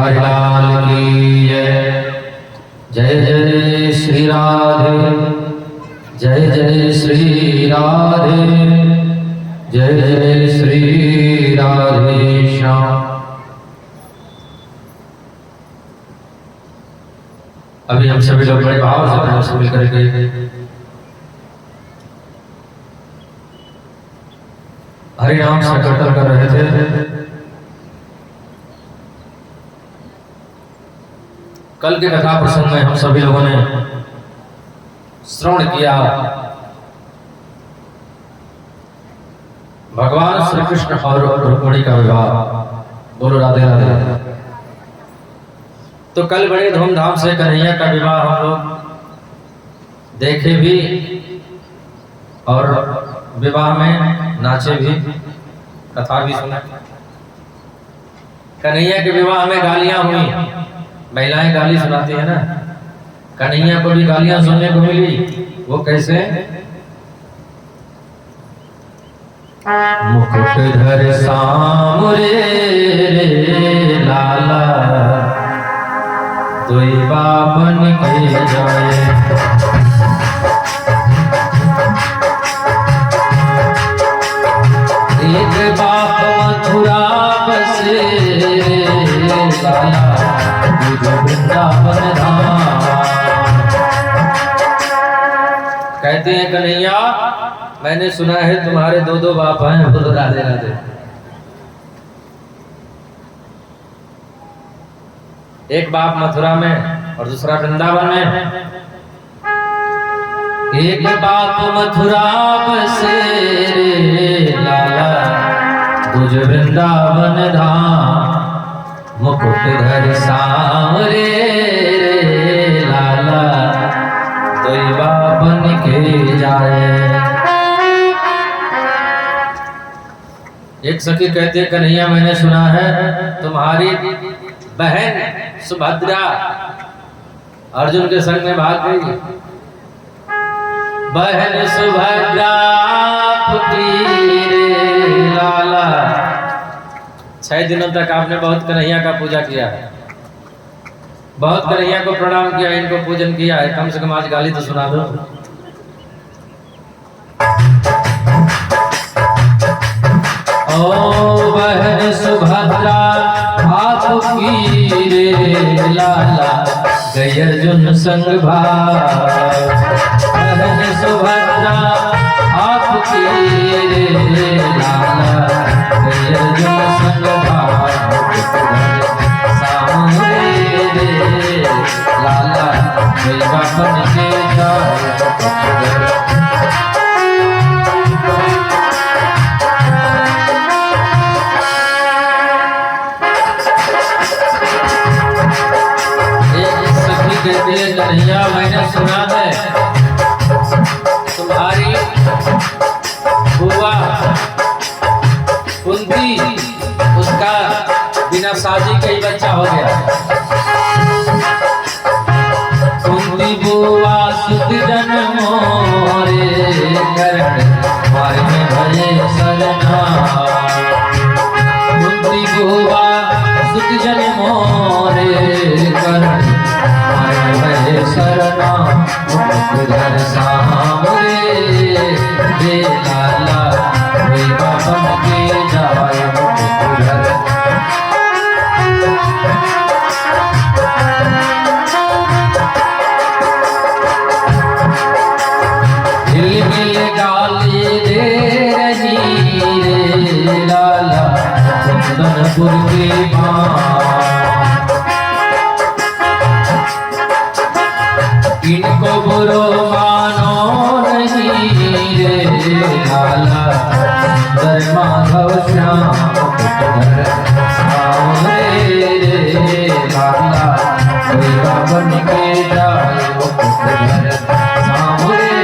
बिहारी लाल की जय। जय जय श्री राधे, जय जय श्री राधे, जय जय श्री राधे श्याम। अभी हम सभी लोग बड़े भाव से प्रेम से मिलकर के हरि नाम संकीर्तन कर रहे थे। कल के कथा प्रसंग में हम सभी लोगों ने श्रवण किया भगवान श्री कृष्ण और रुक्मिणी का विवाह। बोलो राधे राधे। तो कल बड़े धूमधाम से कन्हैया का विवाह हम लोग देखे भी और विवाह में नाचे भी, कथा भी सुना। कन्हैया के विवाह में गालियां हुई, महिलाएं गाली सुनाती है ना, कन्हैया को भी गालियां सुनने को मिली। वो कैसे? मुकुटधर सामुरे लाला दुई बाबन के जाए। एक बाप मथुरा बसे लाला वृंदावन धाम। कहते हैं कन्हैया, मैंने सुना है तुम्हारे दो दो बाप हैं। बोलो राधे राधे। एक बाप मथुरा में और दूसरा वृंदावन में। एक बाप मथुरा बसे लाला दूज वृंदावन धाम। मुकुटधर सांवरे लाला दुई बाबन के जाए। एक सखी कहते कन्हैया, मैंने सुना है तुम्हारी बहन सुभद्रा अर्जुन के संग में भाग गई। बहन सुभद्रा फुटी लाला। 6 दिनों तक आपने बहुत कन्हैया का पूजा किया है, बहुत कन्हैया को प्रणाम किया, इनको पूजन किया है, कम से कम आज गाली तो सुना दो। ओ बहन सुभद्रा आपकी रे लाला गई अर्जुन संग भाग। बहन सुभद्रा आपकी रे लाला गई अर्जुन संग भाग। सामने रे लाला गई बाबन के जाए। कन्हैया, मैंने सुना है तुम्हारी बुआ कुंती, उसका बिना शादी का ही बच्चा हो गया। कुंती बुआ सुत जन मोरे करण मारे में भये सरना। कुंती बुआ सुत जन मोरे करण भये सरना। मुकुटधर सांवरे रे लाला दुई बाबन के जाए। मुकुटधर हिल मिल गाली दे रही रे लाला कुंदनपुर की माँ। इनको बुरो मानो नहीं रे लाला सुंदर माधव श्याम। मुकुटधर सांवरे रे लाला दुई बाबन के जाए। मुकुटधर सांवरे।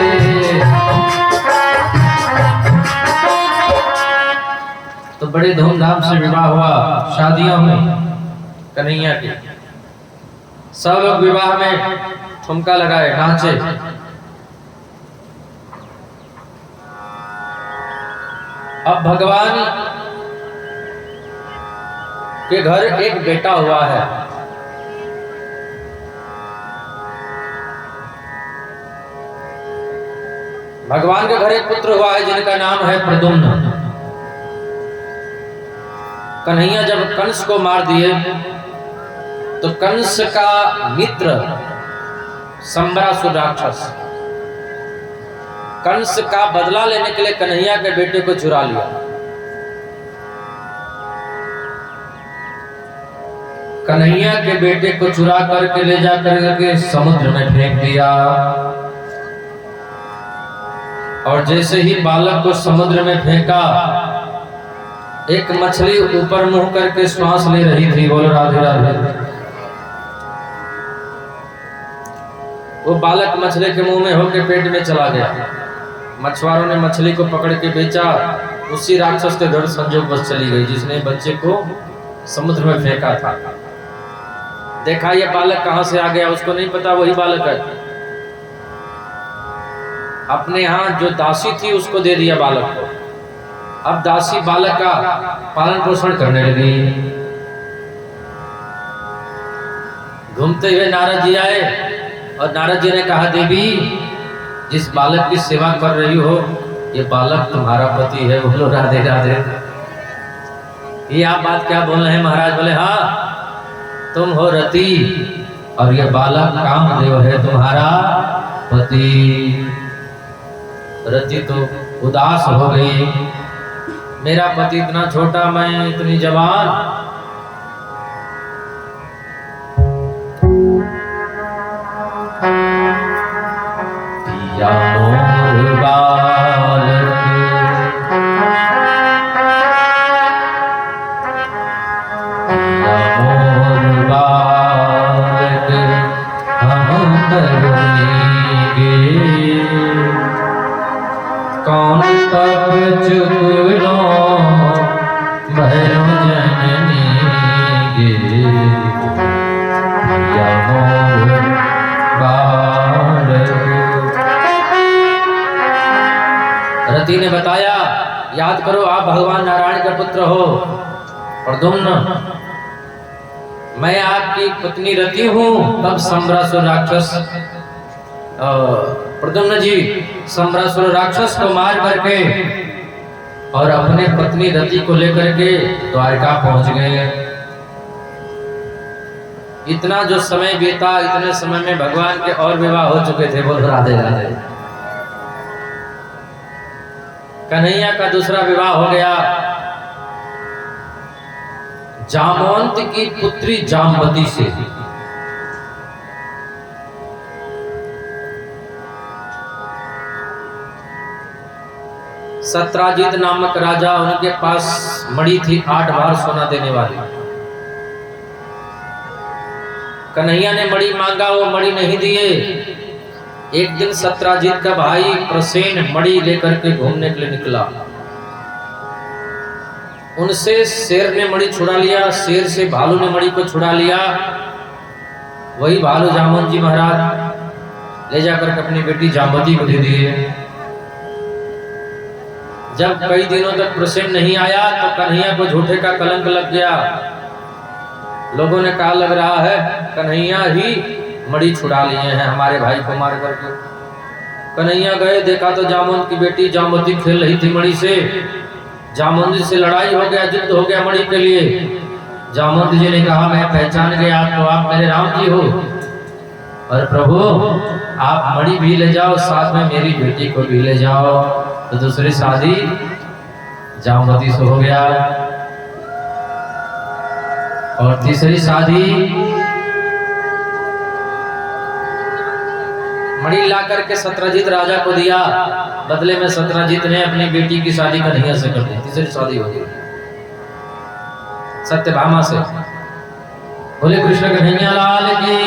तो बड़े धूमधाम से विवाह हुआ, शादियां हुई कन्हैया की। सब लोग विवाह में ठुमका लगाए, नाचे। अब भगवान के घर एक बेटा हुआ है। भगवान के घर एक पुत्र हुआ है जिनका नाम है प्रद्युम्न। कन्हैया जब कंस को मार दिए तो कंस का मित्र संबरासुर राक्षस कंस का बदला लेने के लिए कन्हैया के बेटे को चुरा लिया। कन्हैया के बेटे को चुरा करके ले जाकर के समुद्र में फेंक दिया और जैसे ही बालक को समुद्र में फेंका, एक मछली ऊपर मुंह करके श्वास ले रही थी। बोलो राधे राधे। वो बालक मछली के मुंह में होकर पेट में चला गया। मछुआरों ने मछली को पकड़ के बेचा। उसी राक्षस के घर संजोग बस चली गई जिसने बच्चे को समुद्र में फेंका था। देखा ये बालक कहां से आ गया, उसको नहीं पता वही बालक है। अपने यहाँ जो दासी थी उसको दे दिया बालक को। अब दासी बालक का पालन पोषण करने लगी। घूमते हुए नारद जी आए और नारद जी ने कहा, देवी जिस बालक की सेवा कर रही हो ये बालक तुम्हारा पति है। बोलो राधे राधे। ये आप बात क्या बोल रहे हैं महाराज? बोले हाँ, तुम हो रति और ये बालक कामदेव है तुम्हारा पति। रति तो उदास हो गई, मेरा पति इतना छोटा, मैं इतनी जवान। पिया मोर बालक कौन तब चुगलो भैरव जननी गे या मोर बालक। रति ने बताया, याद करो आप भगवान नारायण के पुत्र हो प्रद्युम्न, मैं आपकी पत्नी रति हूँ। तब संबरासुर राक्षस प्रद्युम्न जी संबरासुर राक्षस को मार करके और अपने पत्नी रति को लेकर के द्वारका पहुंच गए। इतना जो समय बीता, इतने समय में भगवान के और विवाह हो चुके थे। बोल राधे राधे। कन्हैया का दूसरा विवाह हो गया जामवंत की पुत्री जामवती से। सत्राजित नामक राजा, उनके पास मणि थी 8 बार सोना देने वाली। कन्हैया ने मणि मांगा, वो मणि नहीं दिए। एक दिन सत्राजित का भाई प्रसेन मणि लेकर के घूमने के लिए निकला। उनसे शेर ने मणि छुड़ा लिया, शेर से भालू ने मणि को छुड़ा लिया। वही भालू जामवंत जी महाराज ले जाकर अपनी बेटी जामवती को दे दिए। जब कई दिनों तक प्रसेन नहीं आया तो कन्हैया को झूठे का कलंक लग गया। लोगों ने कहा लग रहा है कन्हैया ही मणि छुड़ा लिए हैं हमारे भाई को मार करके। कन्हैया गए, देखा तो जामवंत की बेटी जामवती खेल रही थी मणि से। जामवंत जी से लड़ाई हो गया, युद्ध हो गया मणि के लिए। जामवंत जी ने कहा, मैं पहचान गया तो आप मेरे राम जी हो, और प्रभु आप मणि भी ले जाओ, साथ में मेरी बेटी को भी ले जाओ। तो दूसरी शादी जामवती से हो गया और तीसरी शादी मणि ला करके सत्रजीत राजा को दिया। बदले में सत्रजीत ने अपनी बेटी की शादी कन्हैया से कर दी। तीसरी शादी हो गई सत्यभामा से। बोले कृष्ण कन्हैया लाल की।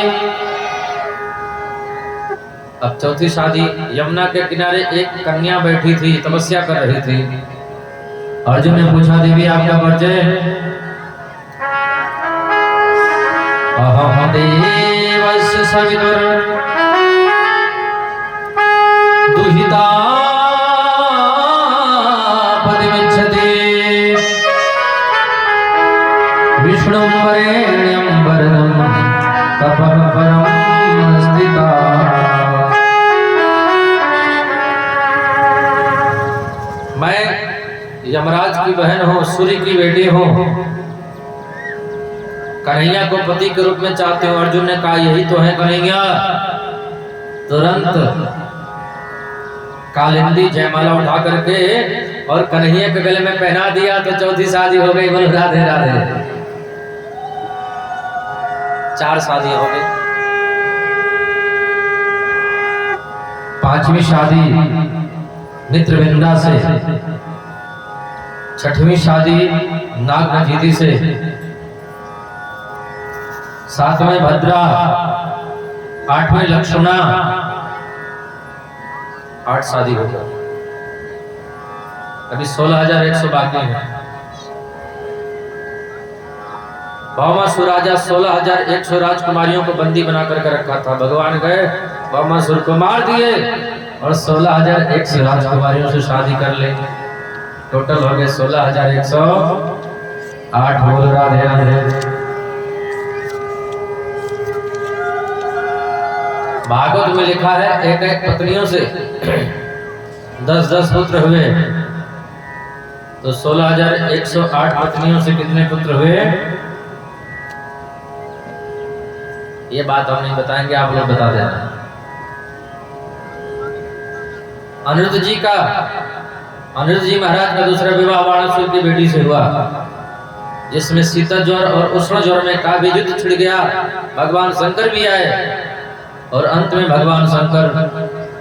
अब चौथी शादी, यमुना के किनारे एक कन्या बैठी थी, तपस्या कर रही थी। अर्जुन ने पूछा, देवी आपका परिचय? अहम देवस्य सवितुर दुहिता पतिमिच्छति विष्णुं वरेण्यं वरदं तपः परं स्थिता। यमराज की बहन हो, सूर्य की बेटी हो, कन्हैया को पति के रूप में चाहते हो। अर्जुन ने कहा यही तो है कन्हैया। तुरंत कालिंदी जयमाला उठा करके और कन्हैया के गले में पहना दिया तो चौथी शादी हो गई। बोलो राधे राधे। 4 शादी हो गई। 5वीं शादी मित्रविंदा से, 6वीं शादी नागनजीति से, 7वें भद्रा, 8वें लक्ष्मणा, 8 शादी हो गई। अभी 16,100 बाकी है। भौमासुर राजा 16,100 राजकुमारियों को बंदी बना करके रखा था। भगवान गए, भौमासुर को मार दिए और 16,100 राजकुमारियों से शादी कर ले। टोटल हो गए 16,108। बोल राधे राधे। भागवत में लिखा है एक एक पत्नियों से 10-10 पुत्र हुए, तो 16,108 पत्नियों से कितने पुत्र हुए? ये बात हम नहीं बताएंगे, आप लोग बता देना। अनिरुद्ध जी महाराज का दूसरा विवाह वाणासुर की बेटी से हुआ, जिसमें शीतल ज्वर और उष्ण ज्वर में काफी युद्ध छिड़ गया। भगवान शंकर भी आए और अंत में भगवान शंकर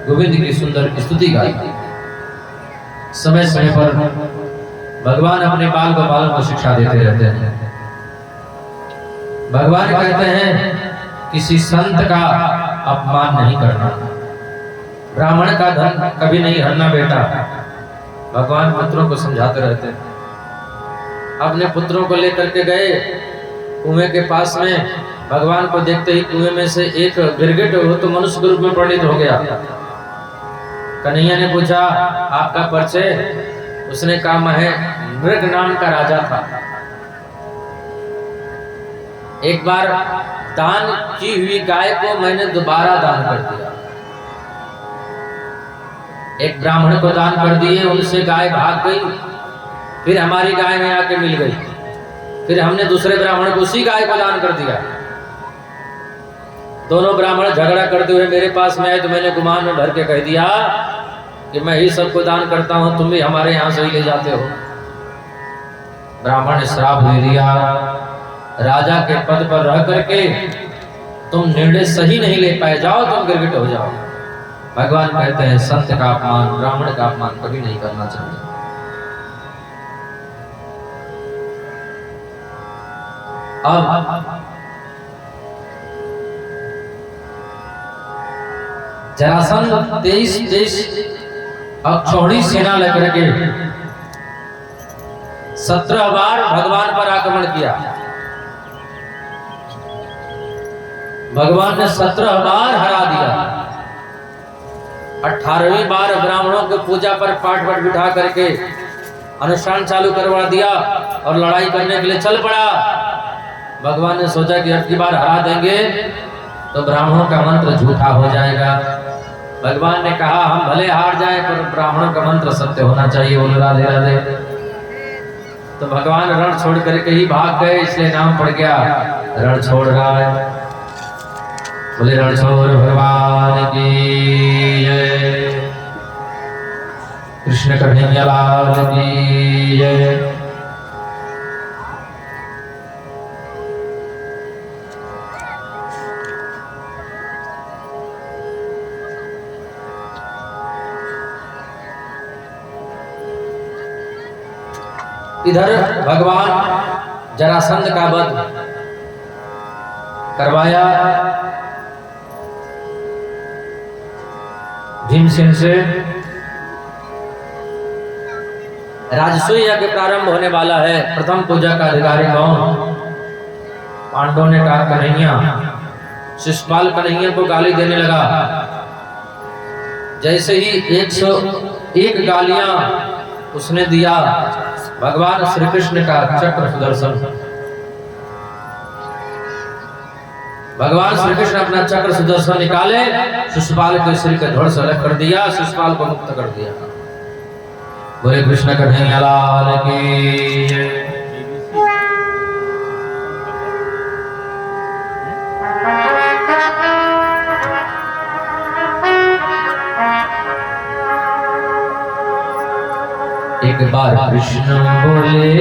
गोविंद की सुंदर स्तुति गाई। समय समय पर भगवान अपने बाल गोपालों को शिक्षा देते रहते हैं। भगवान कहते हैं किसी संत का अपमान नहीं करना, ब्राह्मण का धन कभी नहीं हरना बेटा। भगवान पुत्रों को समझाते रहते हैं। अपने पुत्रों को लेकर के गए कुएं के पास में। भगवान को देखते ही कुएं में से एक गिरगिट हो तो मनुष्य के रूप में परिणित हो गया। कन्हैया ने पूछा आपका परिचय? उसने कहा मैं मृग नाम का राजा था। एक बार दान की हुई गाय को मैंने दोबारा दान कर दिया। एक ब्राह्मण को दान कर दिए, उनसे गाय भाग गई, फिर हमारी गाय में आके मिल गई। फिर हमने दूसरे ब्राह्मण को उसी गाय को दान कर दिया। दोनों ब्राह्मण झगड़ा करते हुए मेरे पास में आए तो मैंने गुमान में भर के कह दिया कि मैं ही सबको दान करता हूं, तुम भी हमारे यहां से ही ले जाते हो। ब्राह्मण ने श्राप दे दिया, राजा के पद पर रह करके तुम निर्णय सही नहीं ले पाए, जाओ तुम गिरगिट हो जाओ। भगवान कहते हैं संत का अपमान, ब्राह्मण का अपमान कभी नहीं करना चाहिए। अब जरासंध 23 अक्षौहिणी सेना लेकर के 17 बार भगवान पर आक्रमण किया। भगवान ने 17 बार हरा दिया। 18वीं बार ब्राह्मणों को पूजा पर पाठ पर बिठा करके अनुष्ठान चालू करवा दिया और लड़ाई करने के लिए चल पड़ा। भगवान ने सोचा कि अब की बार हरा देंगे तो ब्राह्मणों का मंत्र झूठा हो जाएगा। भगवान ने कहा हम भले हार जाएं पर ब्राह्मणों का मंत्र सत्य होना चाहिए। बोलो राधे राधे। तो भगवान रण छोड़ करके ही भाग गए, इसलिए नाम पड़ गया रण छोड़ रहा है। बोले रण छोड़ भगवान की जय, कृष्ण कन्हैया लाल की जय। इधर भगवान जरासंध का वध करवाया भीमसेन से। राजसूय यज्ञ प्रारंभ होने वाला है। प्रथम पूजा का अधिकारी कौन? पांडवों ने कहा कन्हैया। शिशुपाल कन्हैया को गाली देने लगा। जैसे ही 101 गालियां उसने दिया, भगवान श्री कृष्ण का चक्र सुदर्शन, भगवान श्री कृष्ण अपना चक्र सुदर्शन निकाले, शिशुपाल के सिर के धड़ से अलग कर दिया, शिशुपाल को मुक्त कर दिया। बोले कृष्ण कन्हैया लाल की जय। एक बार कृष्ण बोले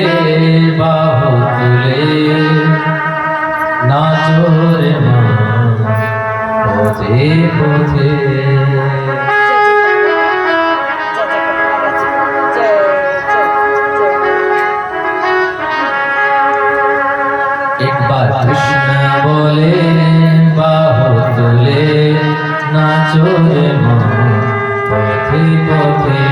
बाहुले नाचो रे माँ पोथे पोथे। एक बार कृष्ण बोले बाहुले नाचो रे माँ पोथे पोथे।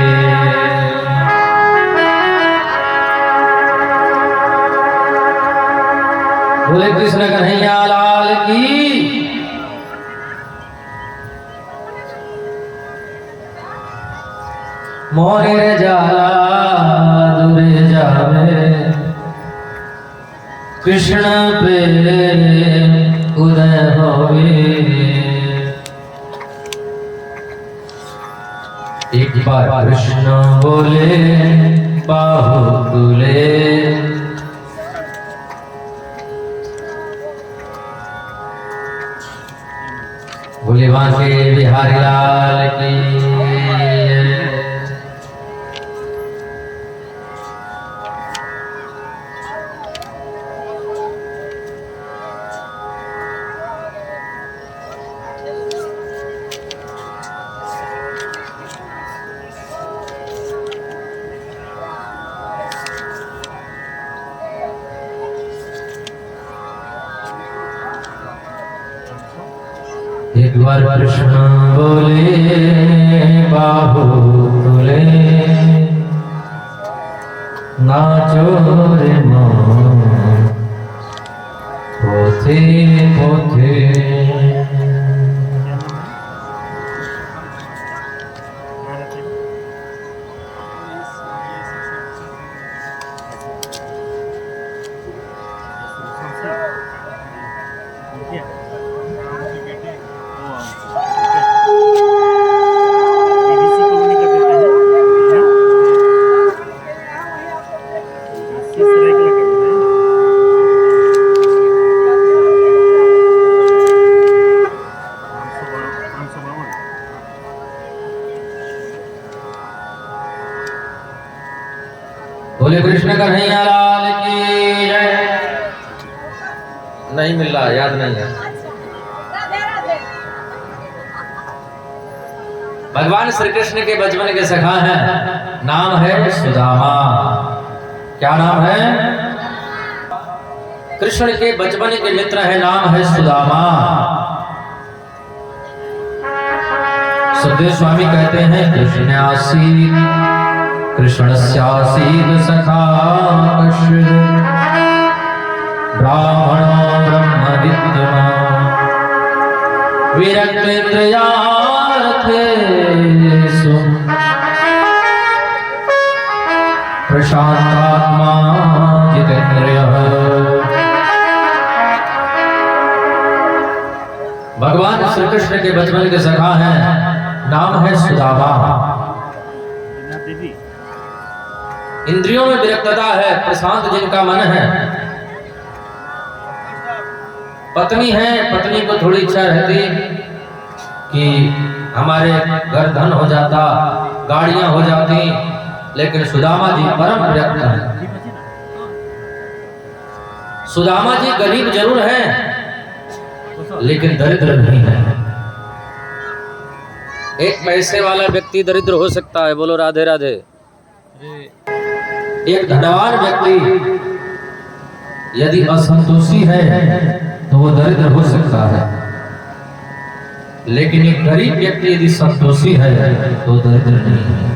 बोले कृष्ण कन्हैया लाल की। मोरे जाला दूरे जावे कृष्ण पे उदय होवे। एक बार कृष्ण बोले बाहुले बोले बांके बिहारी लाल की। एक बार कृष्ण बोले बाहुले नाचो रे माँ पोथे पोथे। बोले कृष्ण कन्हैया लाल की जय। नहीं मिल रहा, याद नहीं है। भगवान श्री कृष्ण के बचपन के सखा हैं, नाम है सुदामा। क्या नाम है? कृष्ण के बचपन के मित्र है, नाम है सुदामा। सुखदेव स्वामी कहते हैं कृष्णस्यासीद सखा कश्चित् ब्राह्मणो ब्रह्मविद्वान् विरक्तत्रयार्थेषु प्रशान्तात्मा जितेन्द्रियः। भगवान श्री कृष्ण के बचपन के सखा हैं, नाम है सुदामा। इंद्रियों में विरक्तता है, प्रशांत जिनका मन है। पत्नी है, पत्नी को थोड़ी इच्छा रहती कि हमारे घर धन हो जाता, गाड़ियां हो जाती, लेकिन सुदामा जी परम विरक्त हैं। सुदामा जी गरीब जरूर हैं, लेकिन दरिद्र नहीं है। एक पैसे वाला व्यक्ति दरिद्र हो सकता है, बोलो राधे राधे। एक धनवान व्यक्ति यदि असंतोषी है तो वो दरिद्र हो सकता है, लेकिन एक गरीब व्यक्ति यदि संतोषी है तो दरिद्र नहीं है।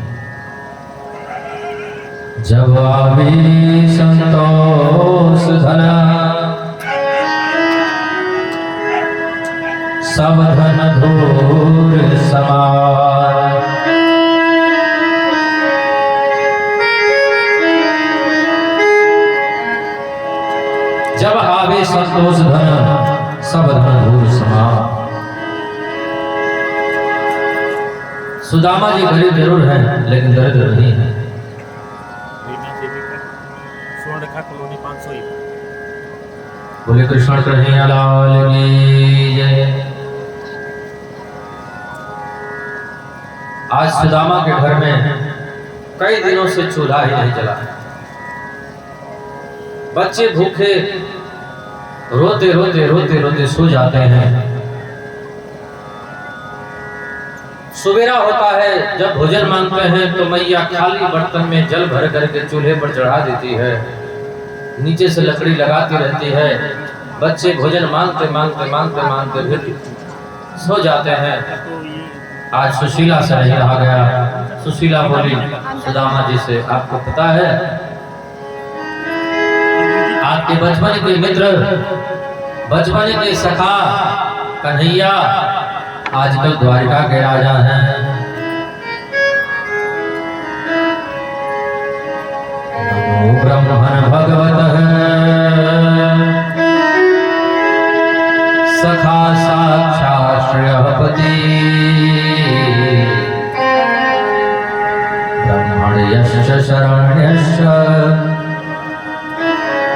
जब आवे संतोष धन सब धन धूर समान। जब आवे संतोष धन सब धन धूर समान। सुदामा जी गरीब जरूर हैं, लेकिन दरिद्र नहीं है। रेखा कॉलोनी 500 बोले कृष्ण कन्हैया लाल की जय। आज सुदामा के घर में कई दिनों से चूल्हा ही नहीं जला। बच्चे भूखे रोते रोते रोते रोते सो जाते हैं। सुबेरा होता है, जब भोजन मांगते हैं तो मैया खाली बर्तन में जल भर करके चूल्हे पर चढ़ा देती है, नीचे से लकड़ी लगाती रहती है। बच्चे भोजन मांगते मांगते मांगते मांगते फिर सो जाते हैं। आज सुशीला से नहीं रहा गया। सुशीला बोली सुदामा जी से, आपको पता है आपके बचपन के मित्र, बचपन के सखा कन्हैया आजकल द्वारिका के राजा हैं। नमो ब्रह्मण भगवतः सखा साक्षात् श्रेयःपति ब्रह्मण्यश्च शरण्यश्च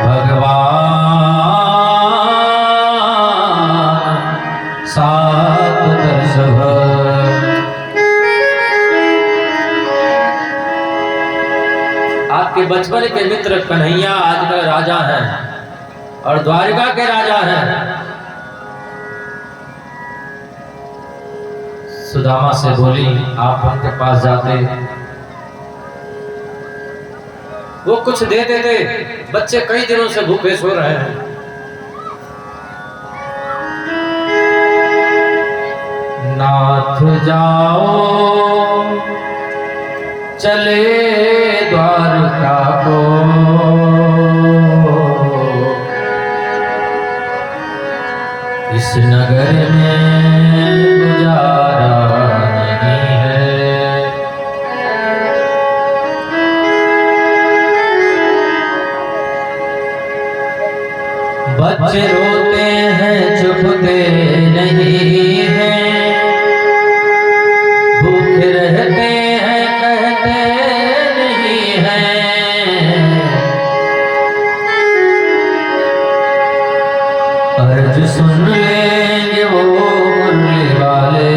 भगवान् आपके बचपन के मित्र कन्हैया आजकल राजा हैं और द्वारिका के राजा हैं। सुदामा से बोली आप उनके पास जाते, वो कुछ दे देते। बच्चे कई दिनों से भूखे सो रहे हैं। नाथ जाओ चले द्वारका को, इस नगर में गुजारा नहीं है। बच्चे रोते हैं चुपते नहीं हैं, भूखे रहते हैं कहते नहीं हैं। अर्ज सुन लेंगे वो मुरली वाले,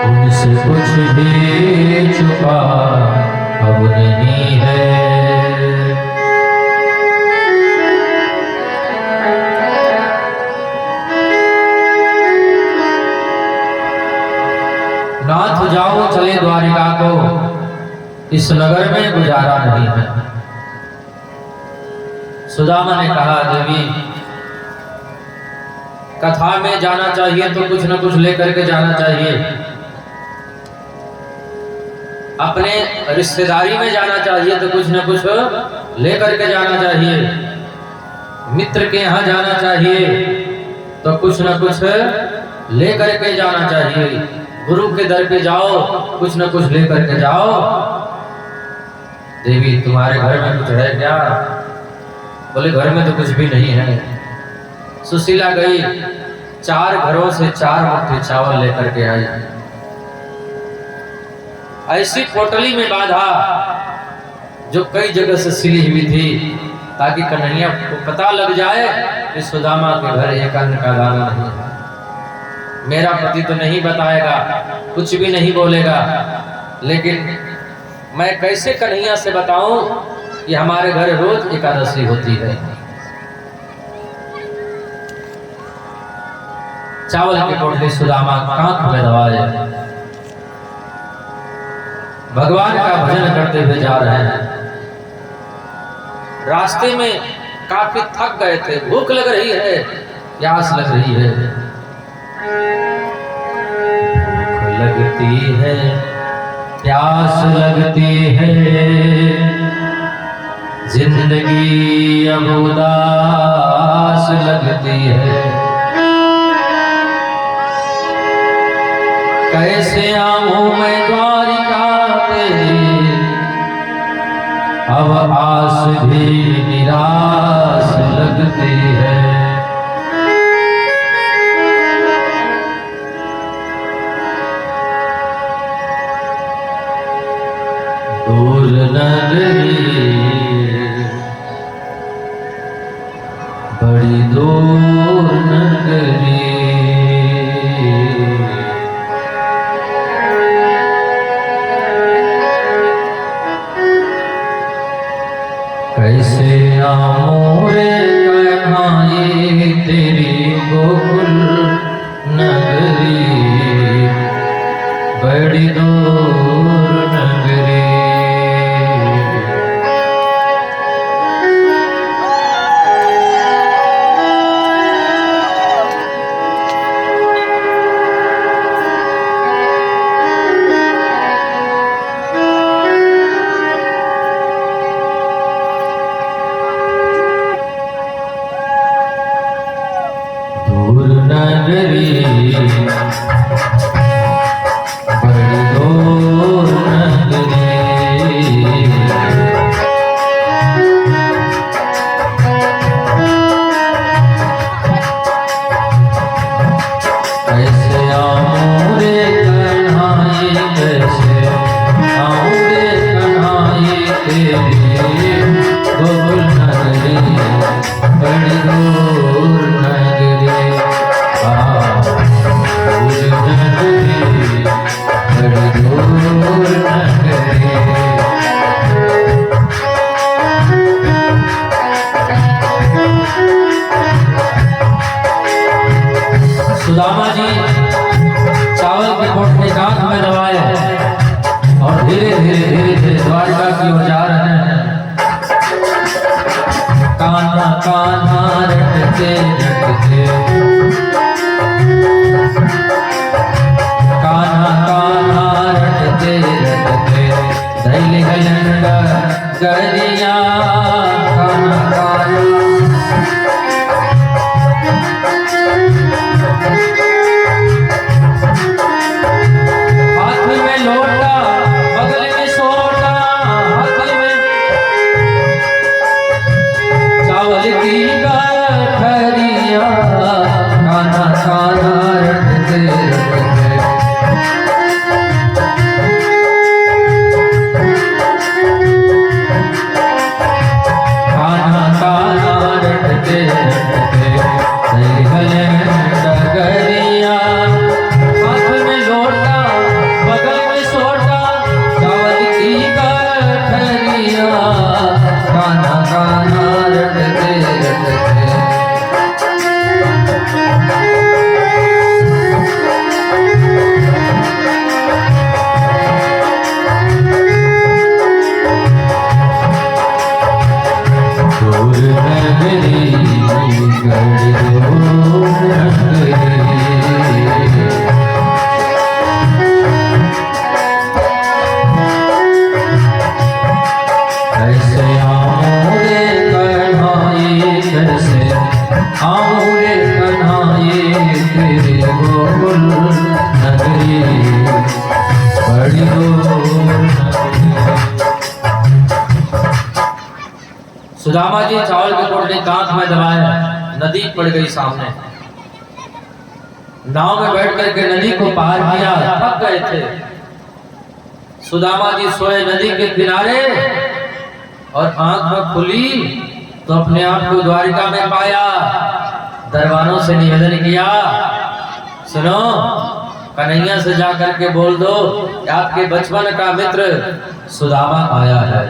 उनसे कुछ भी छुपा अब नहीं है। नाथ जाओ चले द्वारिका को, इस नगर में गुजारा नहीं है। सुदामा ने कहा देवी कथा में जाना चाहिए तो कुछ न कुछ लेकर के जाना चाहिए, अपने रिश्तेदारी में जाना चाहिए तो कुछ न कुछ लेकर के जाना चाहिए, मित्र के यहाँ जाना चाहिए तो कुछ न कुछ लेकर के जाना चाहिए, गुरु के दर पे जाओ कुछ न कुछ लेकर के जाओ। देवी तुम्हारे घर में कुछ है क्या? बोले घर में तो कुछ भी नहीं है। सुशीला गई, 4 घरों से 4 मुट्ठी चावल लेकर के आई, ऐसी पोटली में बांधा जो कई जगह से सिली हुई थी, ताकि कन्हैया को पता लग जाए कि सुदामा के घर एक अन्न का दाना नहीं है। मेरा पति तो नहीं बताएगा, कुछ भी नहीं बोलेगा, लेकिन मैं कैसे कन्हैया से बताऊं कि हमारे घर रोज एकादशी होती है। चावल की पोटली सुदामा कांख में दबाए भगवान का भजन करते हुए जा रहे हैं। रास्ते में काफी थक गए थे, भूख लग रही है, प्यास लग रही है। भूख लगती है, प्यास लगती है, जिंदगी अब उदास लगती है। कैसे आऊं मैं द्वारिका तेरी, अब आस भी निराश लगती है। दूर नगरी बड़ी दूर नगरी, कैसे आऊं रे कन्हाई तेरी गोकुल नगरी बड़ी दूर नगरी। दूर नगरी बड़ी दूर नगरी, कैसे आऊं रे कन्हाई, कैसे आऊं रे कन्हाई तेरी गोकुल नगरी बड़ी दूर नगरी। दूर नगरी बड़ी दूर नगरी। सुदामा जी चावल के पोटली हाथ में दबाए और धीरे धीरे धीरे धीरे द्वारका की ओर जा रहे हैं। कान्हा कान्हा रटते रटते, कान्हा कान्हा रटते रटते धैल गलन गरिया, कान्हा कान्हा हाथ में लोटा बगल में सोटा, हाथ में चावल की गठरिया, कान्हा कान्हा रटते रटते, कान्हा कान्हा रटते रटते गले डगरिया, हाथ में लोटा बगल में सोटा चावल की गठरिया, कान्हा कान्हा रटते रटते। दूर नगरी बड़ी दूर नगरी, कैसे आऊं रे कन्हाई, कैसे आऊं रे कन्हाई तेरी गोकुल नगरी बड़ी दूर नगरी। सुदामा जी चावल के पोटली दांत में दबाए, नदी पड़ गई सामने। नाव में बैठ करके नदी को पार किया, थक गए थे। सुदामा जी सोए नदी के किनारे और आंख में खुली तो अपने आप को द्वारिका में पाया। दरबारों से निवेदन किया, सुनो कन्हैया से जा करके बोल दो कि आपके बचपन का मित्र सुदामा आया है।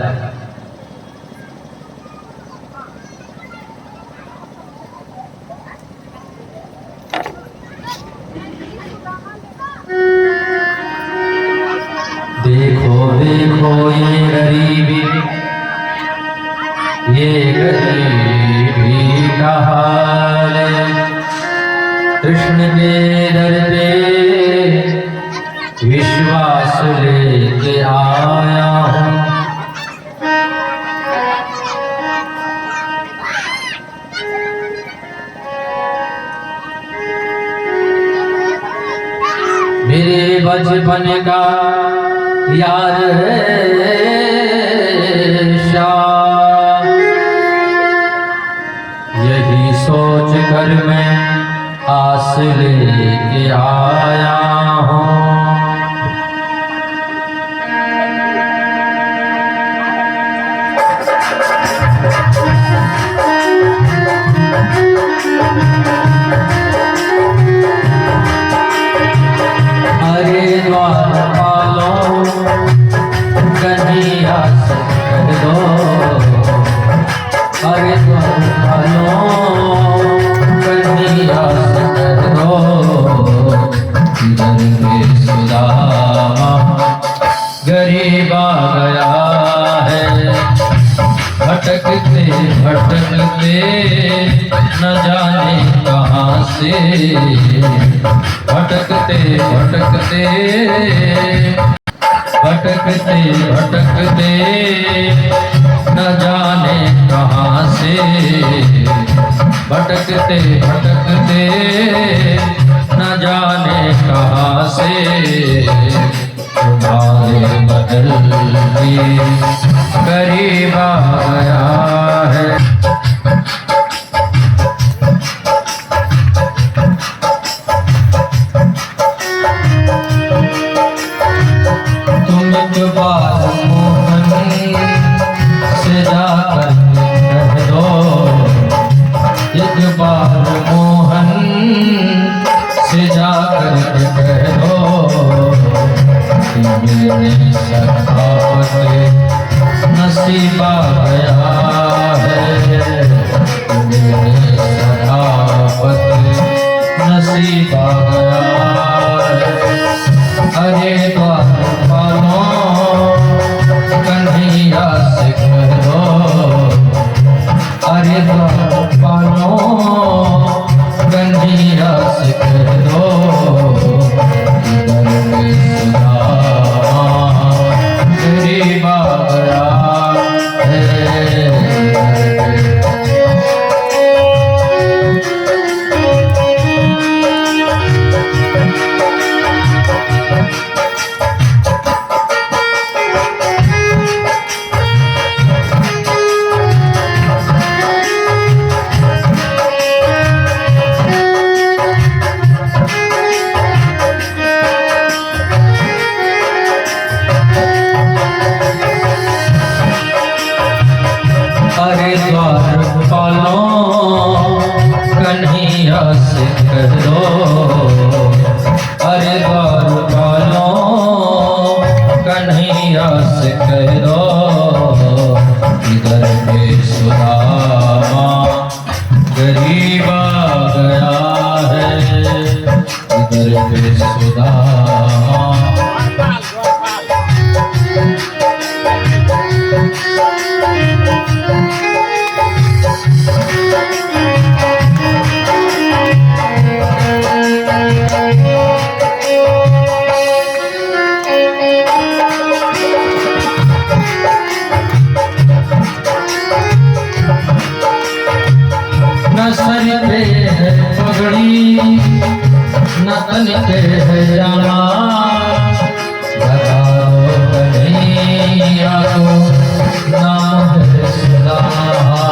देखो देखो ये गरीबी, ये गरीबी का हाल, कृष्ण के दर पे विश्वास लेके आया हूँ। मेरे बचपन का यार है शाह, यही सोच कर मैं आस लेके आया हूँ। में सुदामा गरीब आ गया है। भटकते भटकते न जाने कहाँ से, भटकते भटकते भटकते भटकते न जाने कहाँ से, भटकते भटकते न जाने कहाँ से, तुम्हारे बदल के करीब आ गया है। तुम एक बार मोहन से जाकर कह दो, एक बार मोहन से जाकर कह दो, मेरे सखावत नसीब आ गया है, मेरे सखावत नसीब आ गया है। अरे द्वारपालो कन्हैया से कह दो, अरे द्वारपालो कन्हैया से कह दो, गरीब आ गया है। अरे द्वारपालो कन्हैया से कह दो, अरे द्वारपालो कन्हैया से कह दो, इधर पे सुदामा गरीब आ गया है, इधर पे सुदामा न सर पे है पगड़ी न तन पे है जामा, बताओ कन्हैया को नाम है सुदामा।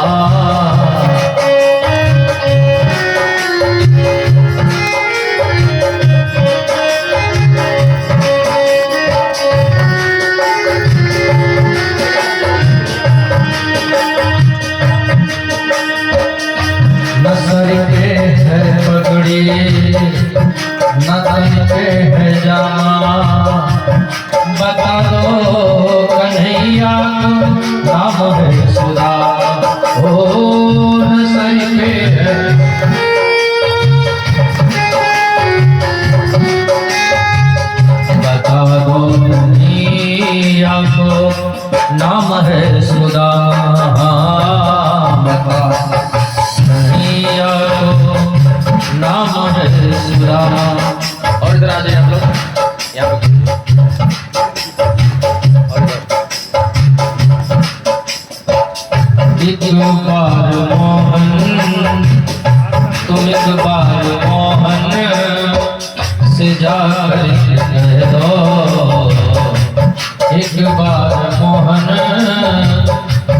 न सर पे है पगड़ी न तन पे है जामा, बता दो कन्हैया नाम है सुदामा। ओ न सर पे है बता दो कन्हैया को नाम है सुदामा, बता कन्हैया को नाम है सुदामा। और इधर आ जाइए आप लोग, यहाँ पे एक बार मोहन, तुम एक बार मोहन से जाकर कह दो, एक बार मोहन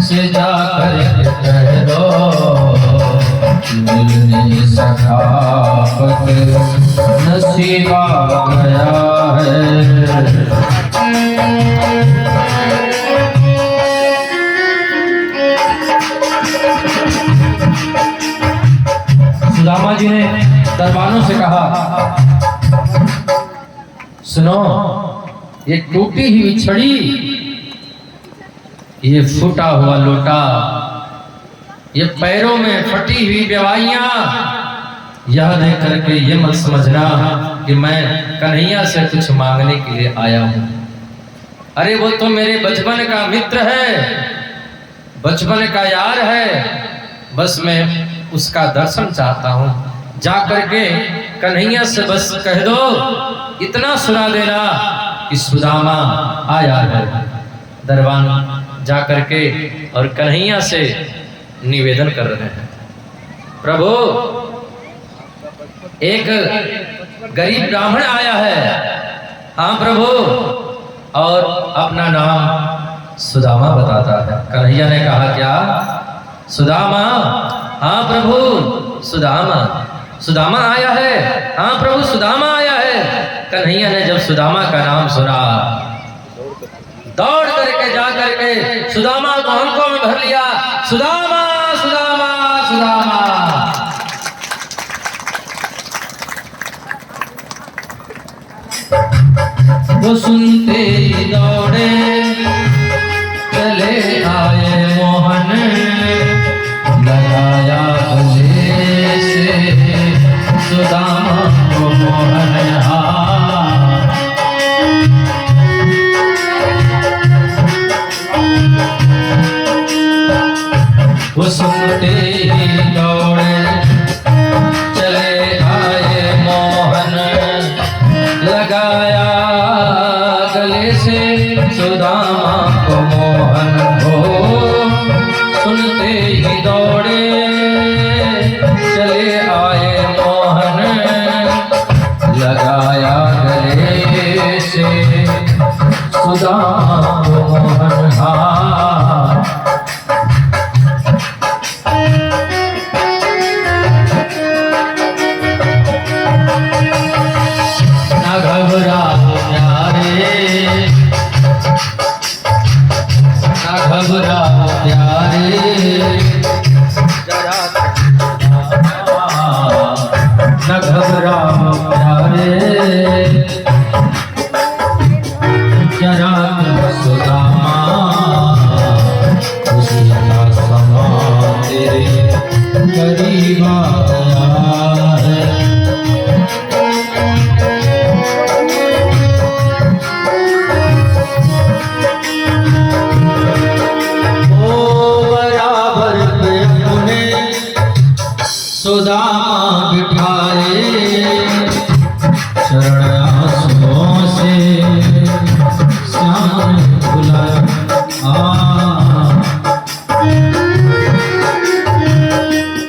से जाकर कह दो, मिलने सखावत नसीब आ गया है। सुदामा जी ने दरबारों से कहा, सुनो, ये टूटी हुई छड़ी, ये फूटा हुआ लोटा, ये पैरों में फटी हुई बेवाइयां, यह देख करके ये मत समझना कि मैं कन्हैया से कुछ मांगने के लिए आया हूं। अरे वो तो मेरे बचपन का मित्र है, बचपन का यार है, बस मैं उसका दर्शन चाहता हूं। जा करके कन्हैया से बस कह दो, इतना सुना देना कि सुदामा आया है। दरबान जा करके और कन्हैया से निवेदन कर रहे हैं, प्रभु एक गरीब ब्राह्मण आया है। हाँ प्रभु, और अपना नाम सुदामा बताता है। कन्हैया ने कहा, क्या सुदामा? हाँ प्रभु सुदामा, सुदामा आया है। हाँ प्रभु सुदामा आया है। कन्हैया ने जब सुदामा का नाम सुना, दौड़ करके जा करके सुदामा को आंखों में भर लिया। सुदामा सुदामा सुदामा। वो सुनते ही दौड़े चले आए मोहन, लगाया गले से सुदामा को मोहन। वो सुनते ही दौड़े चले आए मोहन, लगाया गले से सुदामा को मोहन। हो सुनते ही दौड़े चले आए मोहन, लगाया गले से सुदामा को मोहन। घबराओ प्यारे, न घबराओ प्यारे, जरा सुदामा खुशी का समा तेरे करीब आया है। सुदामा बिठाए शरण आंसुओं से श्याम बुलाया।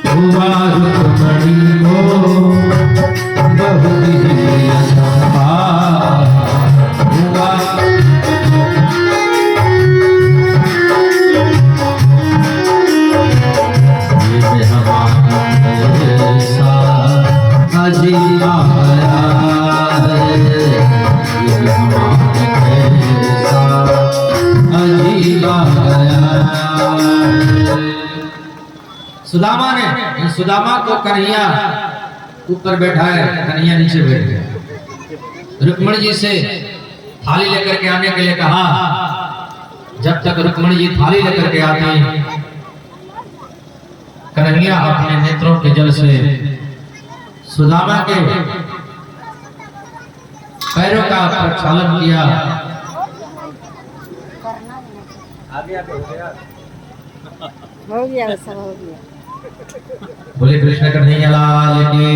हुआ रुक्मणी को बहु दिव्य संभार, हुआ अजीबा गया है, अजीबा गया। सुदामा ने, सुदामा को कन्हैया ऊपर बैठा है, कन्हैया नीचे बैठ गया। रुक्मणी जी से थाली लेकर के आने के लिए कहा। जब तक रुक्मणी जी थाली लेकर के आते हैं, कन्हैया अपने नेत्रों के जल से सुदामा के पैरों का प्रक्षालन किया। हो गया, सब हो गया। बोले कृष्ण कन्हैया लाल की।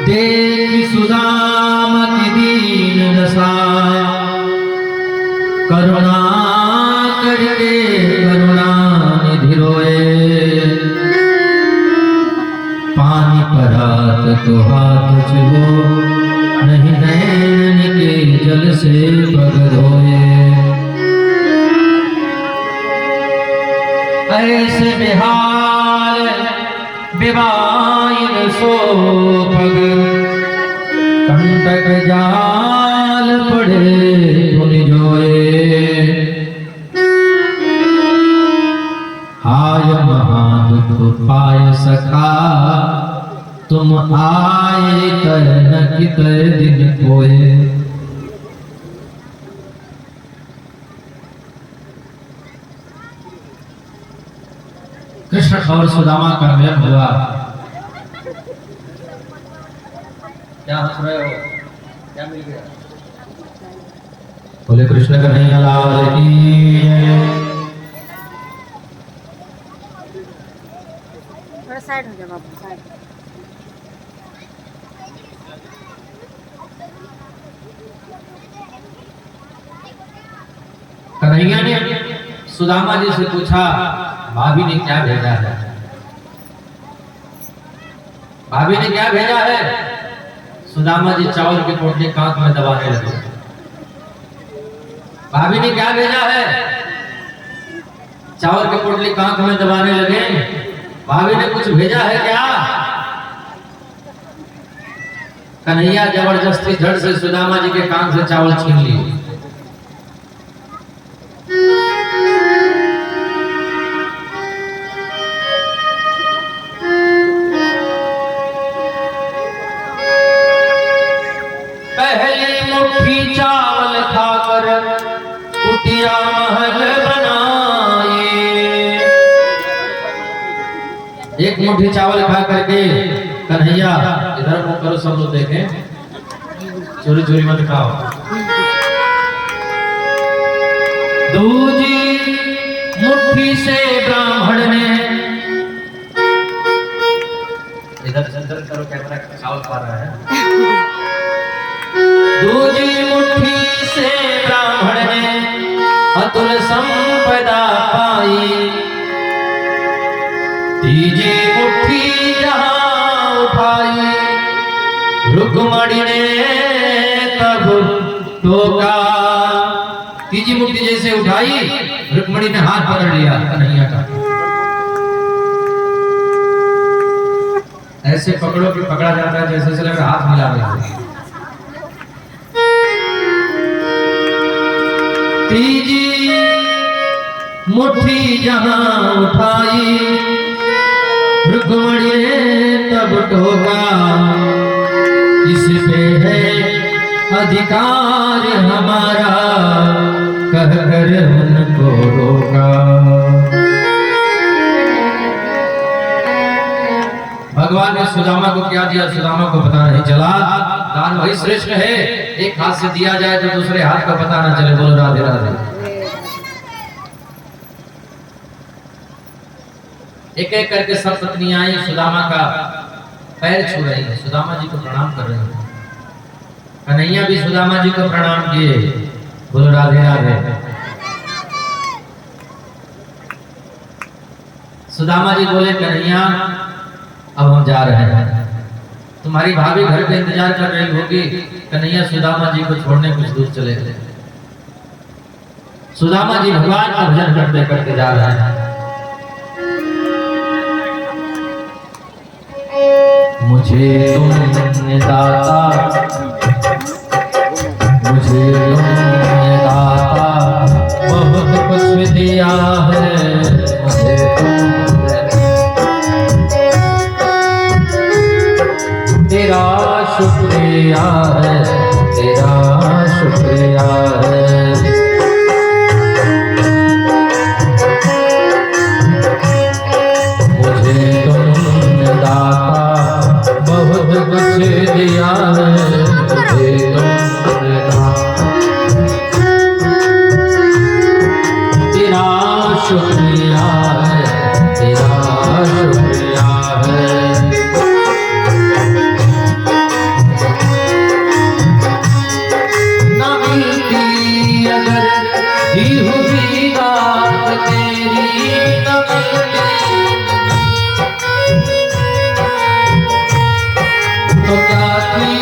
देवी सुदामा की दीन दशा, करुणा करके करुणा निधि रोए। पानी परात तो हाथ छुओ, नहीं नैन के जल से पग धोए। ऐसे बेहाल विवाइन सो पग, कंटक जाल पड़े धुनि जोए। हाय महादुख पाय सखा, तुम आए कर न कितर दिन कोए। कृष्ण और सुदामा का मिलन हुआ। क्या हंस रहे हो? क्या मिल गया? बोले कृष्ण कन्हैया लाल की जय। थोड़ा साइड हो जाओ बाबू, साइड। कन्हैया ने सुदामा जी से पूछा, भाभी ने क्या भेजा है? भाभी ने क्या भेजा है? सुदामा जी चावल के पोटली कांख में दबाने लगे। भाभी ने क्या भेजा है? चावल के पोटली कांख में दबाने लगे। भाभी ने कुछ भेजा है क्या? कन्हैया जबरदस्ती झट से सुदामा जी के कान से चावल छीन लिए। पहली मुट्ठी चावल खाकर कुटिया महल बनाए। एक मुट्ठी चावल खा करके कन्हैया, इधर मुंह करो सब लोग देखें, चोरी चोरी मत खाओ। दूजी मुट्ठी से ब्राह्मण ने, इधर चंदन करो, कैमरा चावल खा रहा है। दूजी मुट्ठी से ब्राह्मण ने अतुल संपदा पाई। तीजी मुट्ठी जहां उठाई, रुक्मणी ने तब टोका। तीजी मुट्ठी जैसे उठाई, रुक्मणी ने हाथ पकड़ लिया कन्हैया का। ऐसे पकड़ो कि पकड़ा जाता है जैसे लग रहा हाथ मिला रहे हैं। तीजी मुट्ठी जहां उठाई, रुक्मणी ने तब टोका। इस पे है अधिकार हमारा, कह कर उनको रोका। भगवान ने सुदामा को क्या दिया, सुदामा को पता नहीं चला। दान वही श्रेष्ठ है, एक हाथ से दिया जाए तो दूसरे हाथ का पता ना चले। बोलो राधे राधे। एक एक करके सब पत्नियां आई, सुदामा का पैर छू रही है, सुदामा जी को प्रणाम कर रही है। कन्हैया भी सुदामा जी को प्रणाम किए। बोलो राधे राधे। सुदामा जी बोले, कन्हैया अब हम जा रहे हैं, तुम्हारी भाभी घर पे इंतजार कर रही होगी। कन्हैया सुदामा जी को छोड़ने कुछ दूर चले गए। सुदामा जी भगवान का भजन करते करते जा रहे हैं। मुझे तुमने दाता, मुझे तुमने दाता बहुत कुछ दिया है। मुझे तुमने, तेरा शुक्रिया है, तेरा शुक्रिया है। मुझे तुमने दाता बहुत कुछ दिया है। मुझे तुमने दाता, तेरा शुक्रिया है, तेरा शुक्रिया है। ना मिलती अगर ही हुई बात तेरी, न तो क्या थी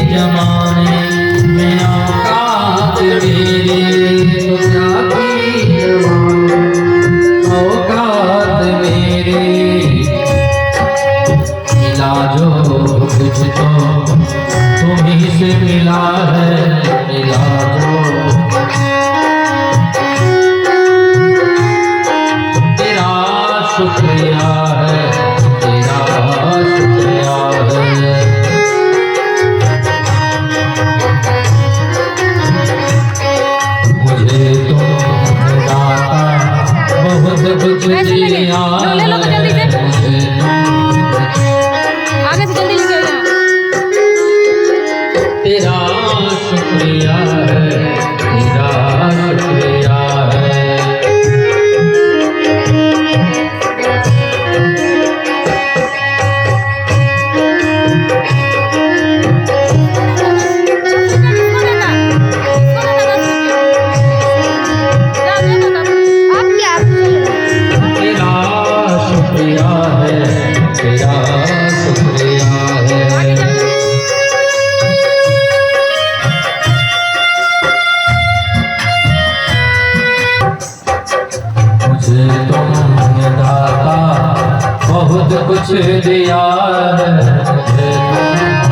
जमाने में औकात मेरी, तो क्या थी जमाने औकात मेरी। मिला जो कुछ तो तुम्हीं से मिला है, मिला जो तेरा शुक्रिया है, तेरा शुक्रिया है। मुझे तुमने दाता बहुत कुछ दिया है। तेरा शुक्रिया है। मुझे तुमने दाता बहुत कुछ दिया है, मुझे तुमने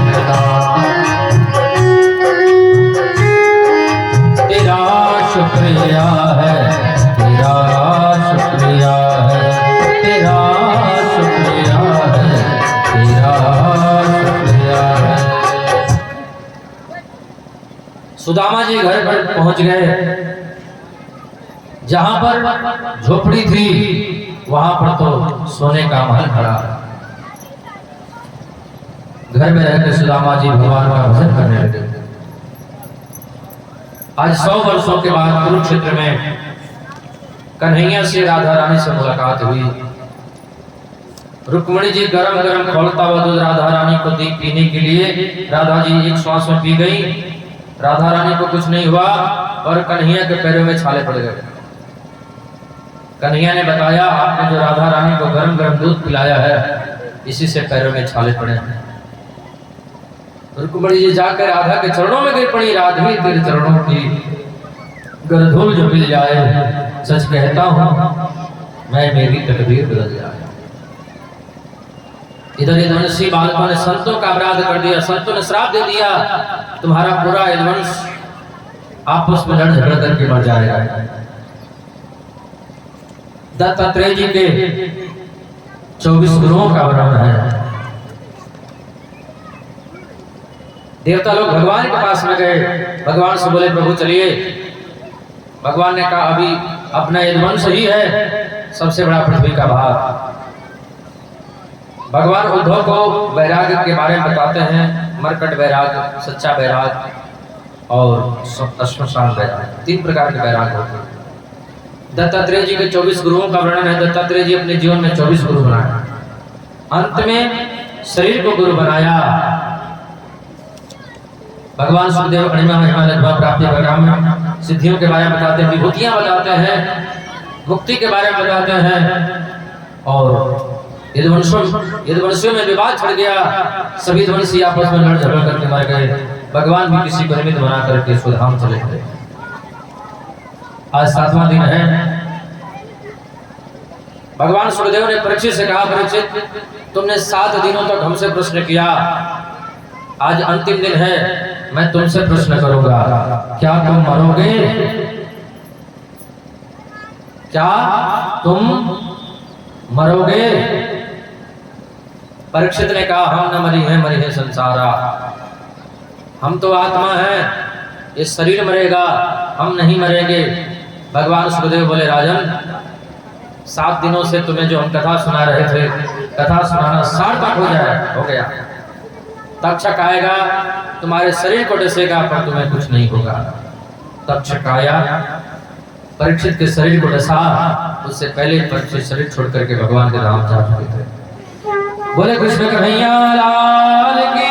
दाता तेरा शुक्रिया है, तेरा शुक्रिया है, तेरा शुक्रिया है, तेरा शुक्रिया है। सुदामा जी घर पर पहुंच गए। जहां पर झोपड़ी थी वहां पर तो सोने का महल खड़ा। घर में रहकर सुदामा जी भगवान का भजन करने लगे। आज 100 वर्षों के बाद कुरुक्षेत्र में कन्हैया से राधा रानी से मुलाकात हुई। रुक्मिणी जी गरम गरम खौलता हुआ दूध राधा रानी को दी पीने के लिए। राधा जी एक श्वास में पी गई। राधा रानी को कुछ नहीं हुआ और कन्हैया के पैरों में छाले पड़ गए। कन्हैया ने बताया, आपने जो राधा रानी को गरम गरम दूध पिलाया है इसी से पैरों में छाले पड़े हैं। रुक्मिणी जी जाकर राधा के चरणों में गिर पड़ी। राधे तेरे चरणों की गरधूल जो मिल जाए, सच कहता हूं मैं मेरी तकदीर बदल जाए। इधर यदुवंशी बालकों ने संतों का अपराध कर दिया। संतों ने श्राप दे दिया, तुम्हारा पूरा यदुवंश आपस में लड़ झगड़ करके मर जाएगा। दत्तात्रेय जी के 24 गुरुओं का वर्णन है। देवता लोग भगवान के पास में गए। भगवान से बोले, प्रभु चलिए। भगवान ने कहा, अभी अपना यदुवंश ही है सबसे बड़ा पृथ्वी का भार। भगवान उद्धव को वैराग्य के बारे में बताते हैं। मरकट वैराग्य, सच्चा वैराग्य और श्मशान वैराग्य, 3 प्रकार के वैराग्य होते हैं। दत्तात्रेय जी के 24 गुरुओं का वर्णन है। दत्तात्रेय जी अपने जीवन में 24 गुरु बनाए। अंत में शरीर को गुरु बनाया। भगवान सुखदेव अणिमा महिमा लगभग प्राप्ति परिणाम में सिद्धियों के बारे में बताते हैं, विभूतियां बताते हैं, मुक्ति के बारे में बताते हैं। और यदुवंशियों में विवाद छिड़ गया। सभी यदुवंशी आपस में लड़ झगड़ करके मर गए। भगवान भी किसी को निमित्त बना करके स्वधाम चले गए। आज 7वां दिन है। भगवान सुखदेव ने परीक्षित से कहा, परीक्षित तुमने 7 दिनों तक हमसे प्रश्न किया, आज अंतिम दिन है, मैं तुमसे प्रश्न करूंगा, क्या तुम मरोगे? क्या तुम मरोगे? परीक्षित ने कहा, हम न मरी है संसारा। हम तो आत्मा है, ये शरीर मरेगा, हम नहीं मरेंगे। भगवान सुखदेव बोले, राजन 7 दिनों से तुम्हें जो हम कथा सुना रहे थे, कथा सुनाना सार्थक हो गया। तक्षक आएगा, तुम्हारे शरीर को डसेगा, पर तुम्हें कुछ नहीं होगा। तक्षक आया, परीक्षित के शरीर को डसा। उससे पहले परीक्षित शरीर छोड़ करके भगवान के धाम जा चुके थे। बोले कृष्ण कन्हैया लाल की